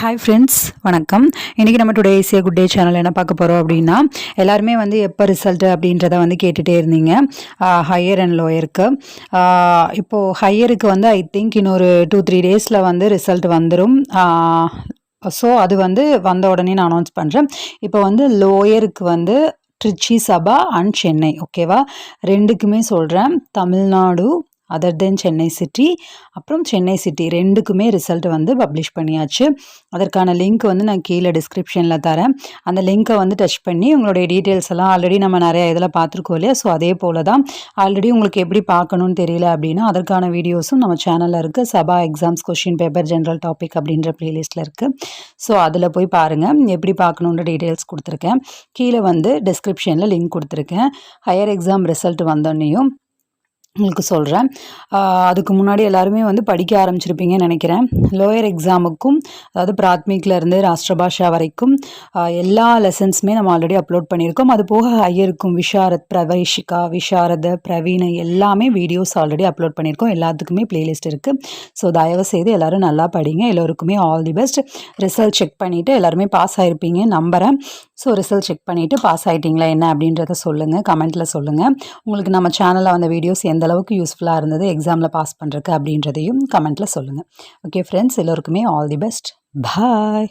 Hi friends, வணக்கம். இன்றைக்கி நம்ம டுடே ஈஸியா குட் டே சேனல் என்ன பார்க்க போகிறோம் அப்படின்னா, எல்லாருமே வந்து எப்போ ரிசல்ட்டு அப்படின்றத வந்து கேட்டுகிட்டே இருந்தீங்க. ஹையர் அண்ட் லோயருக்கு. இப்போது ஹையருக்கு வந்து ஐ திங்க் இன்னொரு 2-3 டேஸில் வந்து ரிசல்ட் வந்துடும். ஸோ அது வந்து வந்த உடனே நான் அனௌன்ஸ் பண்ணுறேன். இப்போ வந்து லோயருக்கு வந்து ட்ரிச்சி, சபா அண்ட் சென்னை, ஓகேவா? ரெண்டுக்குமே சொல்கிறேன். தமிழ்நாடு அதர் தென் சென்னை சிட்டி, அப்புறம் சென்னை சிட்டி ரெண்டுக்குமே ரிசல்ட் வந்து பப்ளிஷ் பண்ணியாச்சு. அதற்கான லிங்க் வந்து நான் கீழே டிஸ்கிரிப்ஷனில் தரேன். அந்த லிங்க்கை வந்து டச் பண்ணி உங்களுடைய டீட்டெயில்ஸ் எல்லாம் ஆல்ரெடி நம்ம நிறைய இதில் பார்த்துருக்கோம் இல்லையா? ஸோ அதே போல் தான் ஆல்ரெடி உங்களுக்கு எப்படி பார்க்கணுன்னு தெரியல அப்படின்னா அதற்கான வீடியோஸும் நம்ம சேனலில் இருக்குது. சபா exams question paper general topic அப்படின்ற ப்ளேலிஸ்ட்டில் இருக்குது. ஸோ அதில் போய் பாருங்கள், எப்படி பார்க்கணுன்ற டீட்டெயில்ஸ் கொடுத்துருக்கேன். கீழே வந்து டிஸ்கிரிப்ஷனில் லிங்க் கொடுத்துருக்கேன். ஹையர் எக்ஸாம் ரிசல்ட் வந்தோடனேயும் உங்களுக்கு சொல்கிறேன். அதுக்கு முன்னாடி எல்லாருமே வந்து படிக்க ஆரம்பிச்சிருப்பீங்கன்னு நினைக்கிறேன். லோயர் எக்ஸாமுக்கும், அதாவது பிராத்மிக்லேருந்து ராஷ்டிரபாஷா வரைக்கும் எல்லா லெசன்ஸுமே நம்ம ஆல்ரெடி அப்லோட் பண்ணியிருக்கோம். அது போக ஹையருக்கும் விஷாரத், பிரவேஷிகா, விஷாரத, பிரவீன் எல்லாமே வீடியோஸ் ஆல்ரெடி அப்லோட் பண்ணியிருக்கோம். எல்லாத்துக்குமே ப்ளேலிஸ்ட் இருக்குது. ஸோ தயவுசெய்து எல்லோரும் நல்லா படிங்க. எல்லோருக்குமே all the best. Result check பண்ணிவிட்டு எல்லாருமே பாஸ் ஆகிருப்பீங்கன்னு நம்புகிறேன். ஸோ ரிசல்ட் செக் பண்ணிவிட்டு பாஸ் ஆகிட்டிங்களா என்ன அப்படின்றத சொல்லுங்கள், கமெண்ட்டில் சொல்லுங்கள். உங்களுக்கு நம்ம சேனலில் வந்த வீடியோஸ் எந்த அளவுக்கு யூஸ்ஃபுல்லாக இருந்தது எக்ஸாமில் பாஸ் பண்ணுறதுக்கு அப்படின்றதையும் கமெண்ட்டில் சொல்லுங்கள். ஓகே ஃப்ரெண்ட்ஸ், எல்லோருக்குமே ஆல் தி பெஸ்ட். பாய்.